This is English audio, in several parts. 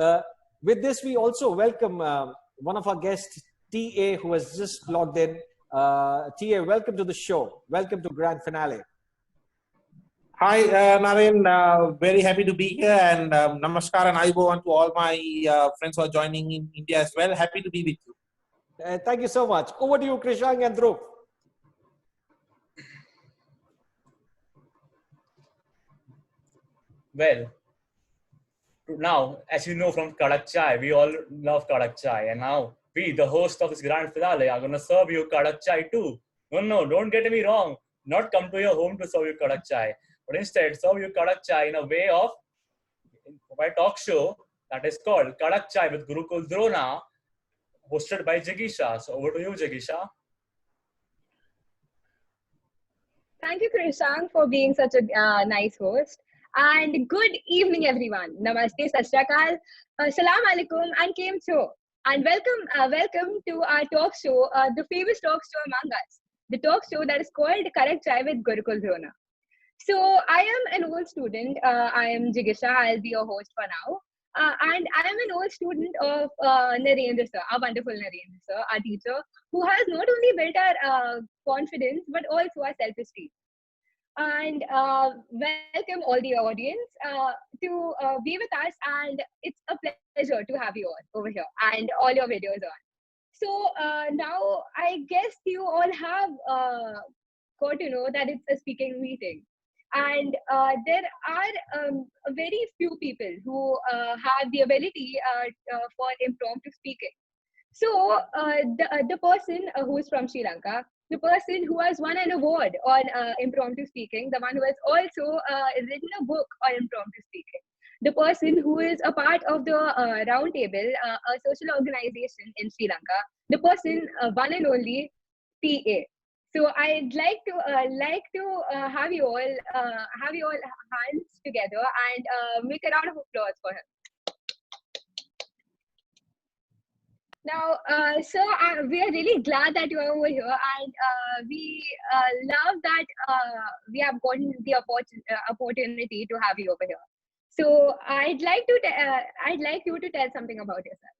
Uh, with this, we also welcome one of our guests, TA, who has just logged in. TA, welcome to the show. Welcome to Grand Finale. Hi, Naren. Very happy to be here, and namaskar and aibo to all my friends who are joining in India as well. Happy to be with you. Thank you so much. Over to you, Krishang and Dhruv. Well, now, as you know from Kadak Chai, we all love Kadak Chai. And now, we, the host of this grand finale, are going to serve you Kadak Chai too. No, don't get me wrong. Not come to your home to serve you Kadak Chai, but instead serve you Kadak Chai in a way of my talk show that is called Kadak Chai with Gurukul Drona, hosted by Jigisha. So over to you, Jigisha. Thank you, Krishang, for being such a nice host. And good evening, everyone. Namaste, Sat Shri Akal, Salam Alaikum, and Kem Cho. And welcome to our talk show, the famous talk show among us, the talk show that is called Kadak Chai with Gurukul Drona. So I am an old student. I am Jigisha. I'll be your host for now. And I am an old student of Narender sir, our wonderful Narender sir, our teacher, who has not only built our confidence, but also our self-esteem. And welcome all the audience to be with us, and it's a pleasure to have you all over here and all your videos on. So now I guess you all have got to know that it's a speaking meeting, and there are very few people who have the ability for impromptu speaking. So the person who is from Sri Lanka, the person who has won an award on impromptu speaking, the one who has also written a book on impromptu speaking, the person who is a part of the round table, a social organization in Sri Lanka, the person one and only TA. So I'd like to have you all hands together and make a round of applause for him. Now, sir, we are really glad that you are over here, and we love that we have gotten the opportunity to have you over here. So, I'd like you to tell something about yourself.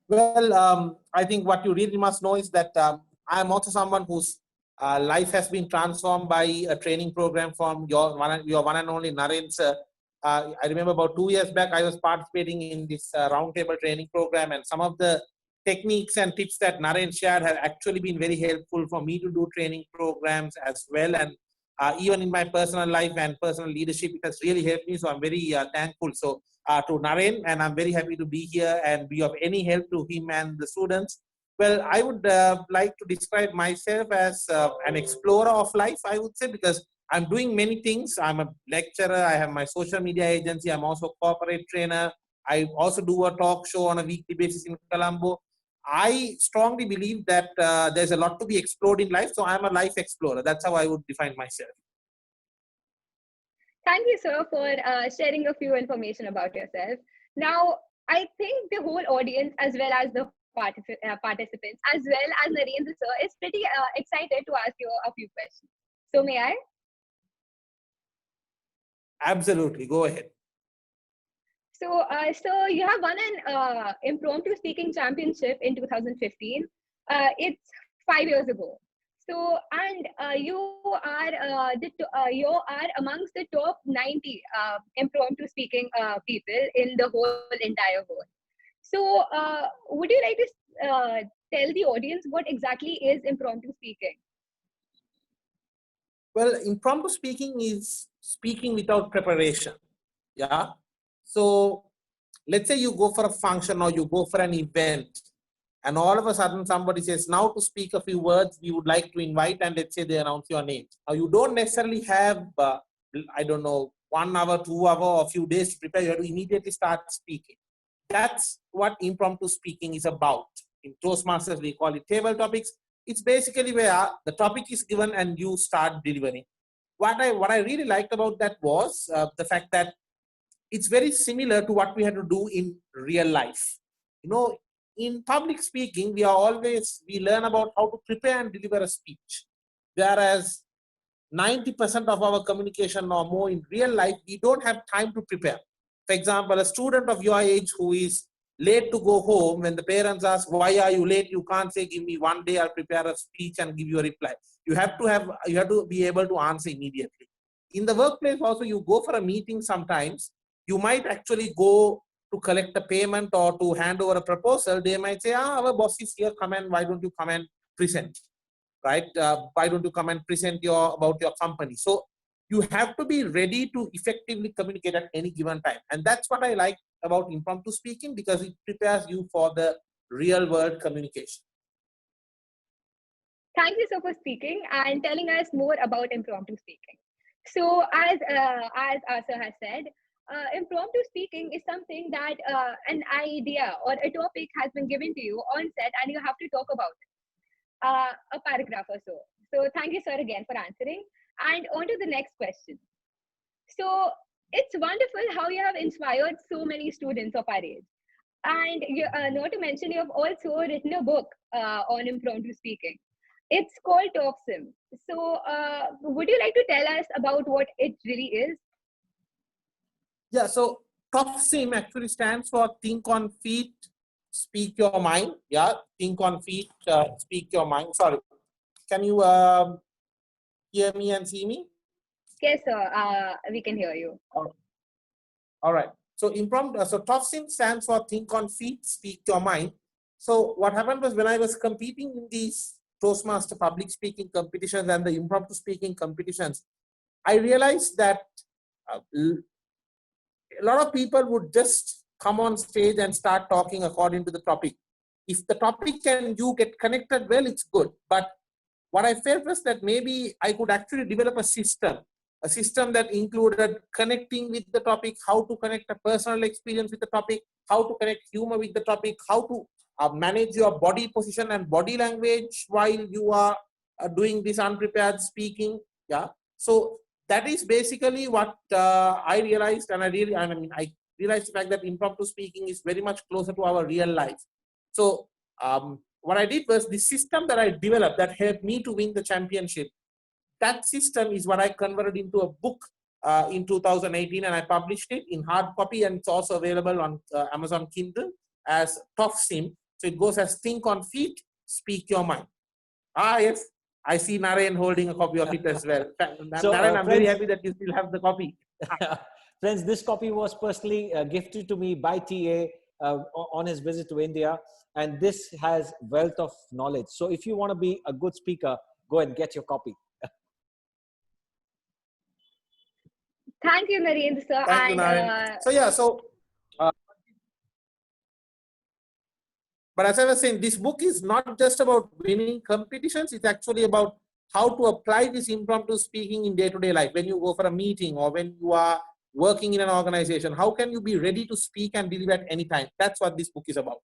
Well, I think what you really must know is that I am also someone whose life has been transformed by a training program from your one and only Naren sir. I remember about 2 years back, I was participating in this roundtable training program, and some of the techniques and tips that Naren shared have actually been very helpful for me to do training programs as well. And even in my personal life and personal leadership, it has really helped me. So I'm very thankful to Naren, and I'm very happy to be here and be of any help to him and the students. Well, I would like to describe myself as an explorer of life, I would say, because I'm doing many things. I'm a lecturer. I have my social media agency. I'm also a corporate trainer. I also do a talk show on a weekly basis in Colombo. I strongly believe that there's a lot to be explored in life. So I'm a life explorer. That's how I would define myself. Thank you, sir, for sharing a few information about yourself. Now, I think the whole audience, as well as the participants, as well as Narendra sir, is pretty excited to ask you a few questions. So may I? Absolutely. Go ahead. So, so you have won an impromptu speaking championship in 2015. It's 5 years ago. So, and you are amongst the top 90 impromptu speaking people in the whole entire world. So, would you like to tell the audience what exactly is impromptu speaking? Well, impromptu speaking is speaking without preparation. Yeah. So let's say you go for a function or you go for an event, and all of a sudden somebody says, now to speak a few words, we would like to invite, and let's say they announce your name. Now you don't necessarily have, I don't know, 1 hour, 2 hour, or a few days to prepare. You have to immediately start speaking. That's what impromptu speaking is about. In Toastmasters, we call it table topics. It's basically where the topic is given and you start delivering. What I really liked about that was the fact that it's very similar to what we had to do in real life. You know, in public speaking, we learn about how to prepare and deliver a speech. Whereas 90% of our communication or more in real life, we don't have time to prepare. For example, a student of your age who is late to go home, when the parents ask, why are you late? You can't say, give me one day, I'll prepare a speech and give you a reply. You have to be able to answer immediately. In the workplace also, you go for a meeting sometimes, you might actually go to collect a payment or to hand over a proposal. They might say, our boss is here, come and why don't you come and present, right? Why don't you come and present about your company? So you have to be ready to effectively communicate at any given time. And that's what I like about impromptu speaking, because it prepares you for the real world communication. Thank you so for speaking and telling us more about impromptu speaking. So as Asa has said, impromptu speaking is something that an idea or a topic has been given to you on set and you have to talk about it, a paragraph or so. So thank you, sir, again for answering. And on to the next question. So it's wonderful how you have inspired so many students of our age. And not to mention, you have also written a book on impromptu speaking. It's called TopSim. So would you like to tell us about what it really is? Yeah, so TopSim actually stands for Think on Feet, Speak Your Mind. Yeah, Think on Feet, Speak Your Mind. Sorry, can you hear me and see me? Yes, sir. We can hear you. All right. So TopSim stands for Think on Feet, Speak Your Mind. So what happened was, when I was competing in these Toastmaster public speaking competitions and the impromptu speaking competitions, I realized that a lot of people would just come on stage and start talking according to the topic. If the topic and you get connected well, it's good. But what I felt was that maybe I could actually develop a system that included connecting with the topic, how to connect a personal experience with the topic, how to connect humor with the topic, how to manage your body position and body language while you are doing this unprepared speaking. Yeah. So that is basically what I realized. And I realized the fact that impromptu speaking is very much closer to our real life. So what I did was, the system that I developed that helped me to win the championship, that system is what I converted into a book in 2018, and I published it in hard copy, and it's also available on Amazon Kindle as TopSim. So it goes as Think on Feet, Speak Your Mind. Yes, I see Naren holding a copy of it as well. So, Naren, I'm very happy that you still have the copy. Friends, this copy was personally gifted to me by TA on his visit to India, and this has wealth of knowledge. So if you want to be a good speaker, go and get your copy. Thank you, Narendra, sir. Thank you, Naren. But as I was saying, this book is not just about winning competitions. It's actually about how to apply this impromptu speaking in day-to-day life. When you go for a meeting or when you are working in an organization, how can you be ready to speak and deliver at any time? That's what this book is about.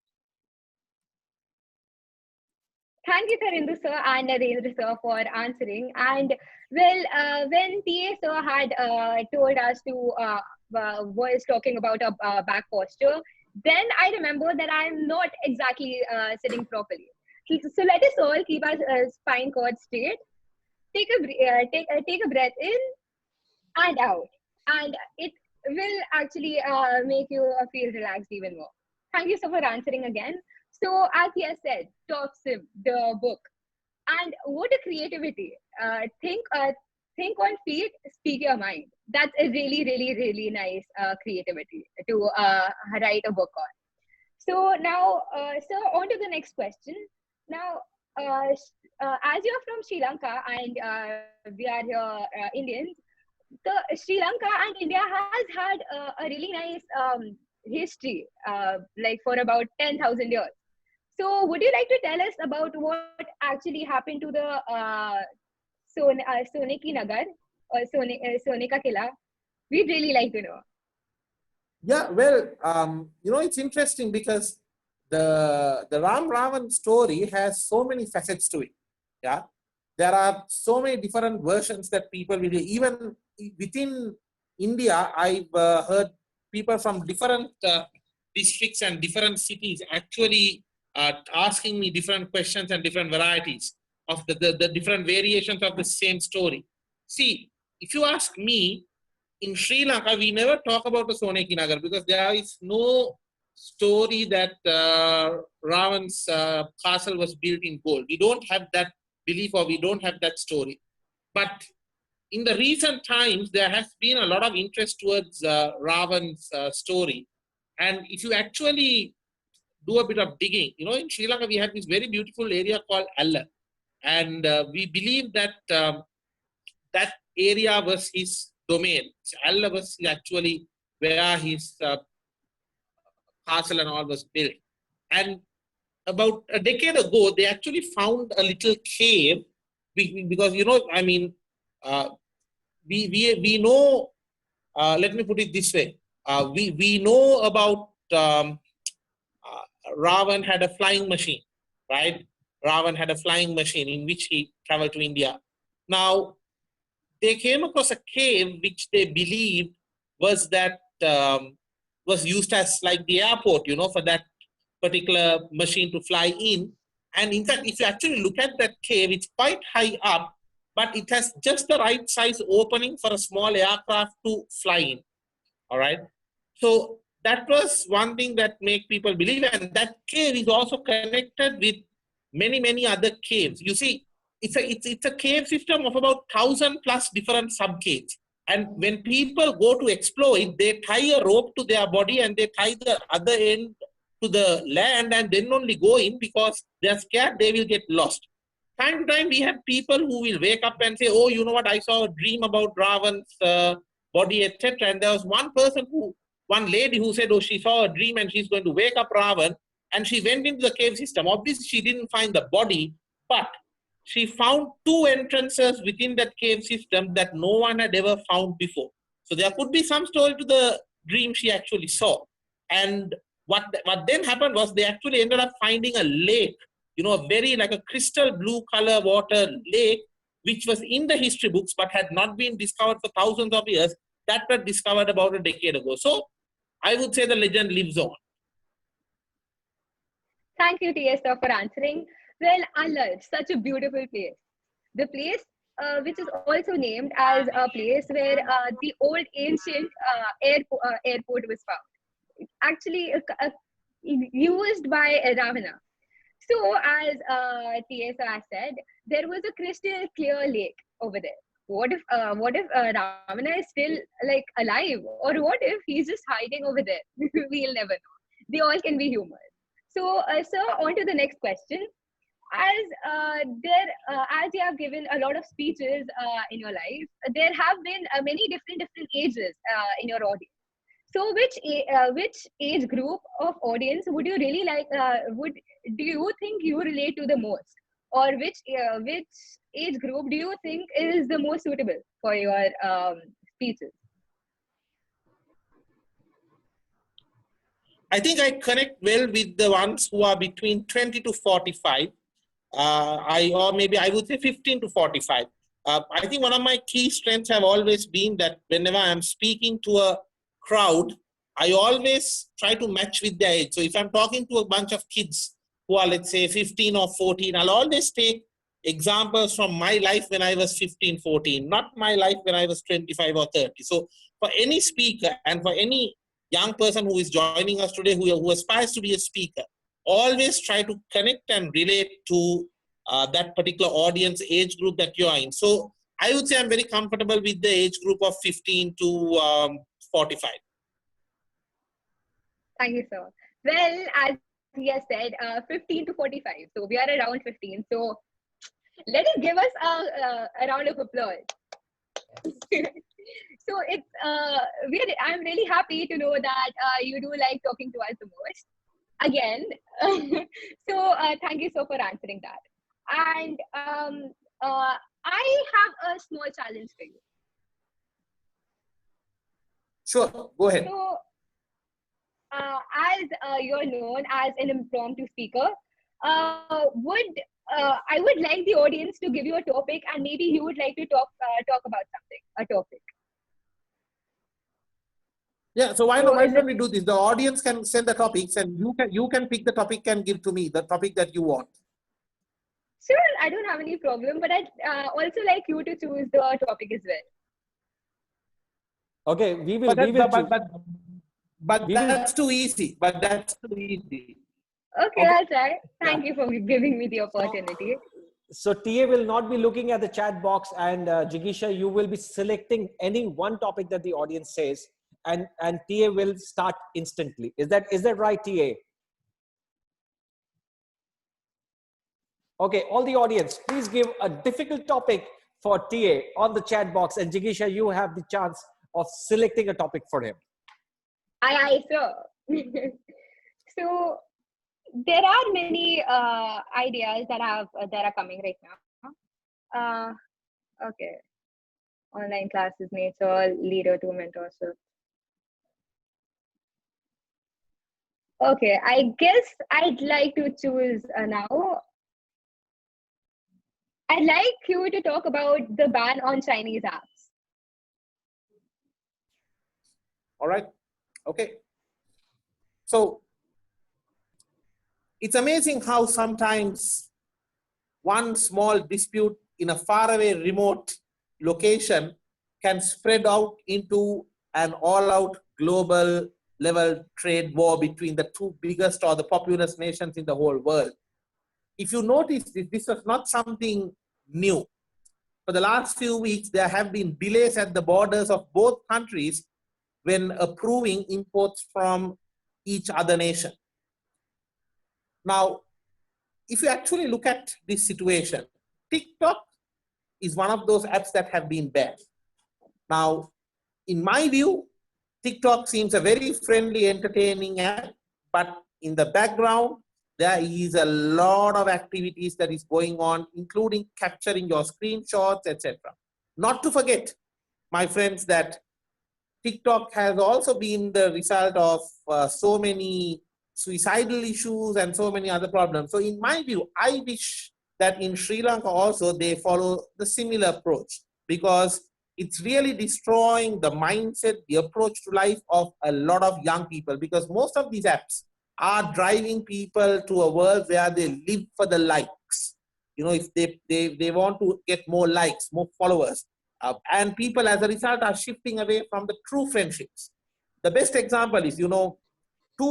Thank you, Tharindu sir and Narendra sir, for answering. And well, when TA sir had told us to was talking about a back posture, then I remember that I'm not exactly sitting properly. So let us all keep our spine cord straight. Take a breath in and out, and it will actually make you feel relaxed even more. Thank you so for answering again. So as he has said, TopSim, the book, and what a creativity! Think on feet, speak your mind. That's a really nice creativity to write a book on. So now, sir, on to the next question. Now, as you're from Sri Lanka and we are here Indians, the Sri Lanka and India has had a really nice history, like for about 10,000 years. So would you like to tell us about what actually happened to the Soneki Nagar or Soneka Killa? We'd really like to know. Yeah, well, it's interesting because the Ram Ravan story has so many facets to it. Yeah, there are so many different versions that people will do. Even within India, I've heard people from different districts and different cities actually asking me different questions and different varieties of the different variations of the same story. See, if you ask me, in Sri Lanka, we never talk about the Soneki Nagar because there is no story that Ravan's castle was built in gold. We don't have that belief, or we don't have that story. But in the recent times, there has been a lot of interest towards Ravan's story. And if you actually do a bit of digging, in Sri Lanka, we have this very beautiful area called Alla. And we believe that that area was his domain. So Alla was actually where his castle and all was built. And about a decade ago, they actually found a little cave because, we know, let me put it this way. We know about Ravan had a flying machine, right? Ravan had a flying machine in which he traveled to India. Now, they came across a cave which they believed was was used as like the airport, for that particular machine to fly in. And in fact, if you actually look at that cave, it's quite high up, but it has just the right size opening for a small aircraft to fly in. All right. So that was one thing that make people believe. And that cave is also connected with many, many other caves. You see, it's a cave system of about 1,000 plus different sub caves. And when people go to explore it, they tie a rope to their body and they tie the other end to the land and then only go in because they're scared they will get lost. Time to time, we have people who will wake up and say, oh, you know what, I saw a dream about Ravan's body, etc. And there was one lady who said, oh, she saw a dream and she's going to wake up Ravan. And she went into the cave system. Obviously, she didn't find the body, but she found 2 entrances within that cave system that no one had ever found before. So there could be some story to the dream she actually saw. And what then happened was they actually ended up finding a lake, a very like a crystal blue color water lake, which was in the history books but had not been discovered for thousands of years. That was discovered about a decade ago. So I would say the legend lives on. Thank you, TS, for answering. Well, Allah, such a beautiful place. The place which is also named as a place where the old ancient airport was found. Actually, used by Ravana. So, as TS has said, there was a crystal clear lake over there. What if Ravana is still like alive, or what if he's just hiding over there? We'll never know. They all can be humors. So, sir, on to the next question. As you have given a lot of speeches in your life, there have been many different ages in your audience. So, which age group of audience would you really like? Do you think you relate to the most, or which age group do you think is the most suitable for your speeches? I think I connect well with the ones who are between 20 to 45. Or maybe I would say 15 to 45. I think one of my key strengths have always been that whenever I'm speaking to a crowd, I always try to match with their age. So if I'm talking to a bunch of kids who are, let's say, 15 or 14, I'll always take examples from my life when I was 15, 14, not my life when I was 25 or 30. So for any speaker and for any young person who is joining us today who aspires to be a speaker, always try to connect and relate to that particular audience age group that you are in. So I would say I'm very comfortable with the age group of 15 to 45. Thank you, sir. Well, as he has said, 15 to 45. So we are around 15. So let us give us a round of applause. So it's I'm really happy to know that you do like talking to us the most. Again, so thank you so for answering that. And I have a small challenge for you. Sure, go ahead. So, as you're known as an impromptu speaker, I would like the audience to give you a topic, and maybe you would like to talk about a topic. Yeah, so why don't we do this? The audience can send the topics, and you can pick the topic and give to me the topic that you want. Sure, I don't have any problem, but I'd also like you to choose the topic as well. Okay, we will choose. But We will. that's too easy. But that's too easy. Okay, I'll try. Thank Yeah. you for giving me the opportunity. So TA will not be looking at the chat box, and Jigisha, you will be selecting any one topic that the audience says, and TA will start instantly. Is that right, TA? Okay, all the audience, please give a difficult topic for TA on the chat box, and Jigisha, you have the chance of selecting a topic for him. Aye, sir. So there are many ideas that are coming right now. Okay, online classes, nature, leader to mentorship. Okay, I guess I'd like to choose now. I'd like you to talk about the ban on Chinese apps. All right. Okay. So it's amazing how sometimes one small dispute in a faraway remote location can spread out into an all-out global level trade war between the two biggest or the populous nations in the whole world. If you notice, this was not something new. For the last few weeks, there have been delays at the borders of both countries when approving imports from each other nation. Now, if you actually look at this situation, TikTok is one of those apps that have been banned. Now, in my view, TikTok seems a very friendly, entertaining app, but in the background, there is a lot of activities that is going on, including capturing your screenshots, etc. Not to forget, my friends, that TikTok has also been the result of so many suicidal issues and so many other problems. So in my view, I wish that in Sri Lanka also they follow the similar approach, because it's really destroying the mindset, the approach to life of a lot of young people, because most of these apps are driving people to a world where they live for the likes. You know, if they want to get more likes, more followers, and people as a result are shifting away from the true friendships. The best example is, 2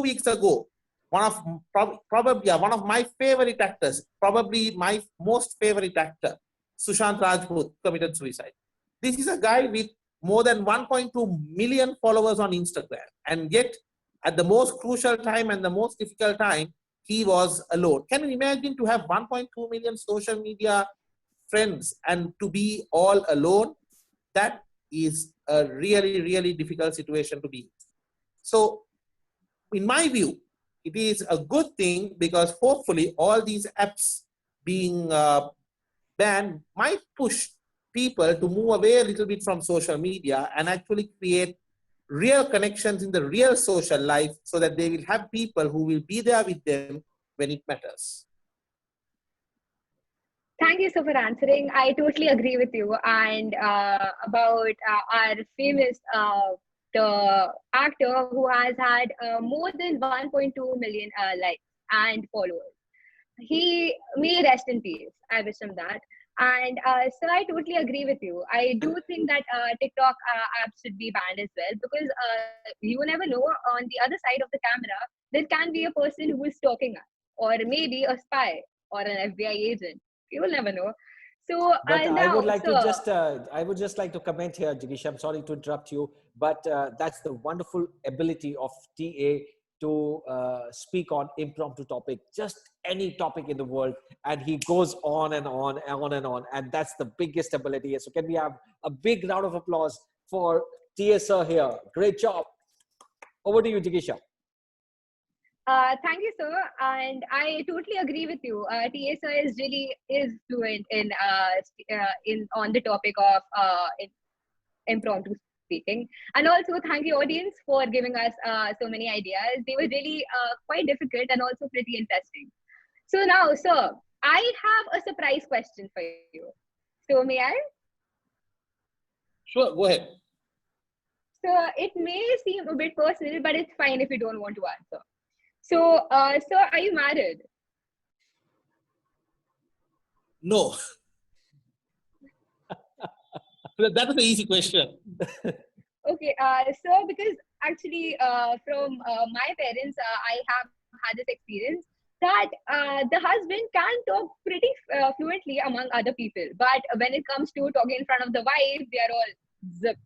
weeks ago, probably one of my favorite actors, probably my most favorite actor, Sushant Rajput, committed suicide. This is a guy with more than 1.2 million followers on Instagram, and yet at the most crucial time and the most difficult time, he was alone. Can you imagine to have 1.2 million social media friends and to be all alone? That is a really, really difficult situation to be in. So in my view, it is a good thing, because hopefully all these apps being banned might push people to move away a little bit from social media and actually create real connections in the real social life, so that they will have people who will be there with them when it matters. Thank you so for answering. I totally agree with you. And about our famous the actor who has had more than 1.2 million likes and followers. He may rest in peace. I wish him that. And so I totally agree with you. I do think that TikTok apps should be banned as well, because you never know, on the other side of the camera, there can be a person who is stalking us, or maybe a spy or an FBI agent. You will never know. So But I now, would like to sir, just, I would just like to comment here, Jigisha. I'm sorry to interrupt you, but that's the wonderful ability of TA to speak on impromptu topic, just any topic in the world, and he goes on and on and on and on, and that's the biggest ability. So can we have a big round of applause for TA sir here? Great job. Over to you, Jigisha. thank you, sir. And I totally agree with you. TSA is fluent in on the topic of impromptu speaking. And also thank you, audience, for giving us so many ideas. They were really quite difficult and also pretty interesting. So now, sir, I have a surprise question for you. So may I? Sure, go ahead. So it may seem a bit personal, but it's fine if you don't want to answer. So, sir, are you married? No. That is an easy question. Okay, so because actually from my parents, I have had this experience that the husband can talk pretty fluently among other people, but when it comes to talking in front of the wife, they are all zip.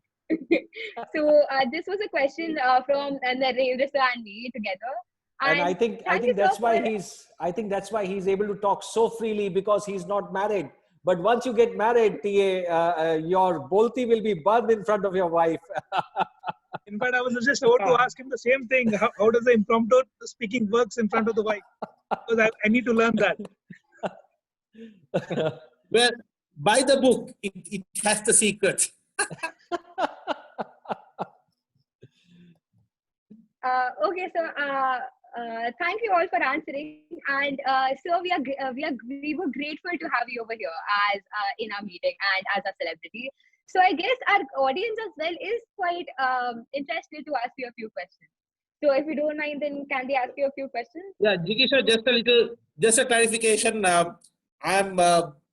So this was a question from Narendra sir and me together. And I Thank you, think sir, that's why he's able to talk so freely, because he's not married. But once you get married, TA, your bolti will be burned in front of your wife. In fact, I was just about to ask him the same thing. How does the impromptu speaking works in front of the wife? Because I need to learn that. Well, buy the book. It has the secret. Okay, so thank you all for answering, and so we were grateful to have you over here as in our meeting and as a celebrity. So I guess our audience as well is quite interested to ask you a few questions. So if you don't mind, then can they ask you a few questions? Yeah, Jigisha, just a clarification. I'm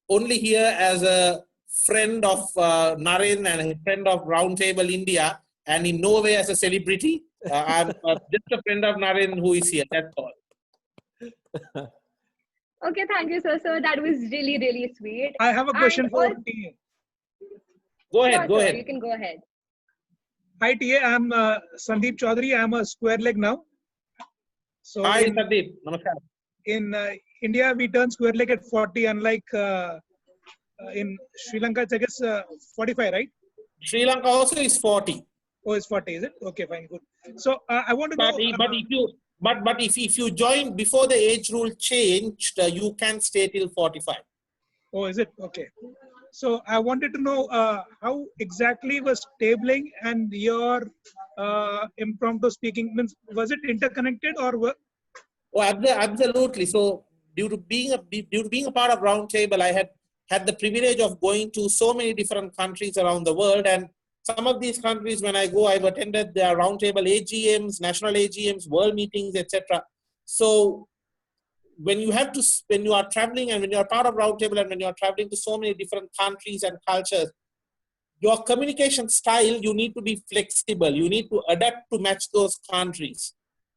only here as a friend of Naren and a friend of Roundtable India, and in no way as a celebrity. I'm just a friend of Naren who is here. That's all. Okay, thank you, sir. So that was really, really sweet. I have a question And for all- TA. Go ahead. Sure, Go sir, ahead. you can go ahead. Hi, TA. I'm Sandeep Chaudhary. I'm a square leg now. So Hi, Sandeep. Namaskar. in India, we turn square leg at 40, unlike in Sri Lanka, it's, I guess, 45, right? Sri Lanka also is 40. Oh, it's 40, is it? Okay, fine, good. So I want to know. But if you join before the age rule changed, you can stay till 45. Oh, is it? Okay. So I wanted to know how exactly was tabling and your impromptu speaking, means was it interconnected or Oh, absolutely. So due to being a part of Roundtable, I had the privilege of going to so many different countries around the world, and some of these countries, when I go, I've attended their Roundtable AGMs, national AGMs, world meetings, etc. So when you are traveling and when you are part of Roundtable and when you are traveling to so many different countries and cultures, your communication style, you need to be flexible. You need to adapt to match those countries.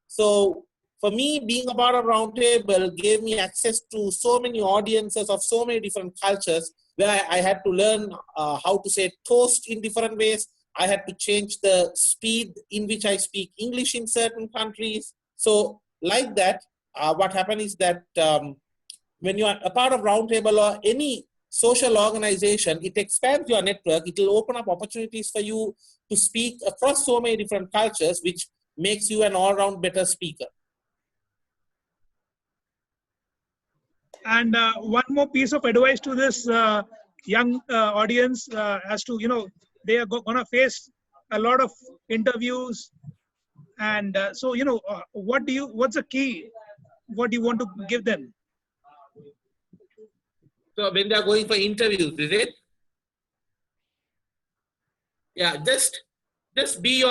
So for me, being a part of Roundtable gave me access to so many audiences of so many different cultures, where I had to learn how to say toast in different ways. I had to change the speed in which I speak English in certain countries. So like that, what happened is that when you are a part of Roundtable or any social organization, it expands your network. It will open up opportunities for you to speak across so many different cultures, which makes you an all-round better speaker. And one more piece of advice to this young audience as to, they are going to face a lot of interviews. And so, what's the key? What do you want to give them? So when they are going for interviews, is it? Yeah, just be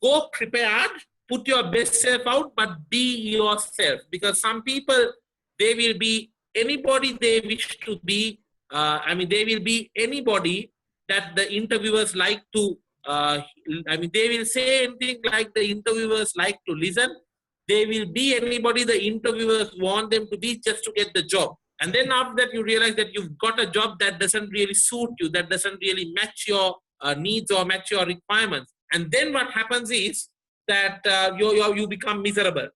go prepared, put your best self out, but be yourself. Because some people, they will be anybody they wish to be. They will be anybody that the interviewers like to, they will say anything like the interviewers like to listen. They will be anybody the interviewers want them to be just to get the job. And then after that, you realize that you've got a job that doesn't really suit you, that doesn't really match your needs or match your requirements. And then what happens is that you become miserable.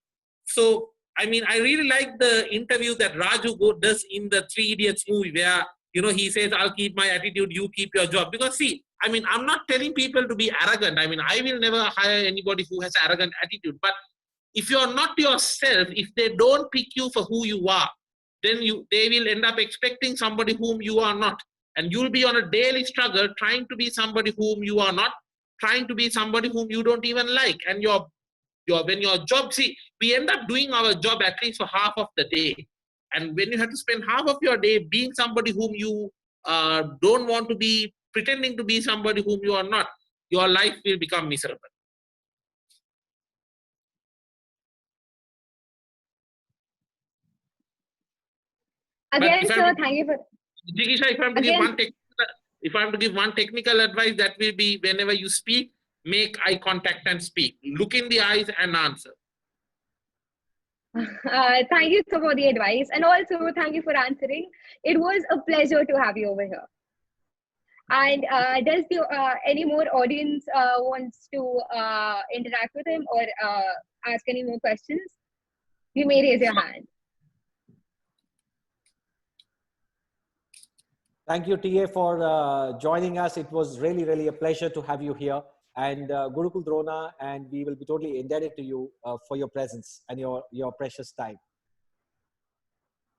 So, I really like the interview that Raju does in the Three Idiots movie, where, he says, I'll keep my attitude, you keep your job. Because see, I'm not telling people to be arrogant. I will never hire anybody who has arrogant attitude. But if you're not yourself, if they don't pick you for who you are, then they will end up expecting somebody whom you are not. And you'll be on a daily struggle trying to be somebody whom you are not, trying to be somebody whom you don't even like. And when your job, see, we end up doing our job at least for half of the day. And when you have to spend half of your day being somebody whom you don't want to be, pretending to be somebody whom you are not, your life will become miserable. Again, sir, thank you for. Jigisha, if I'm to give one technical advice, that will be whenever you speak, make eye contact and speak. Look in the eyes and answer. Thank you so for the advice, and also thank you for answering. It was a pleasure to have you over here. And does any more audience wants to interact with him or ask any more questions? You may raise your hand. Thank you, TA, for joining us. It was really, really a pleasure to have you here. And Gurukul Drona, and we will be totally indebted to you for your presence and your precious time.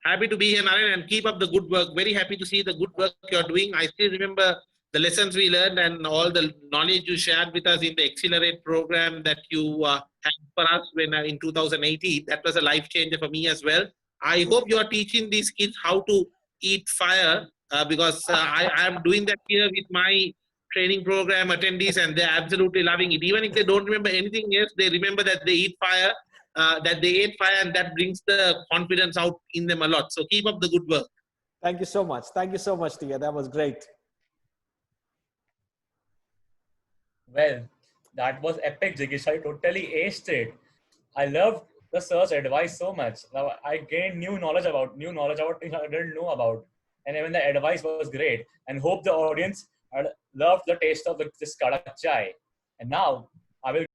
Happy to be here, Naren, and keep up the good work. Very happy to see the good work you're doing. I still remember the lessons we learned and all the knowledge you shared with us in the Accelerate program that you had for us when in 2018. That was a life changer for me as well. I hope you are teaching these kids how to eat fire because I am doing that here with my training program attendees, and they're absolutely loving it. Even if they don't remember anything else, they remember that they eat fire. That they ate fire, and that brings the confidence out in them a lot. So keep up the good work. Thank you so much. Thank you so much, Tia. That was great. Well, that was epic, Jigisha. You totally aced it. I loved the sir's advice so much. Now I gained new knowledge about things I didn't know about, and even the advice was great. And hope the audience loved the taste of this Kadak Chai. And now I will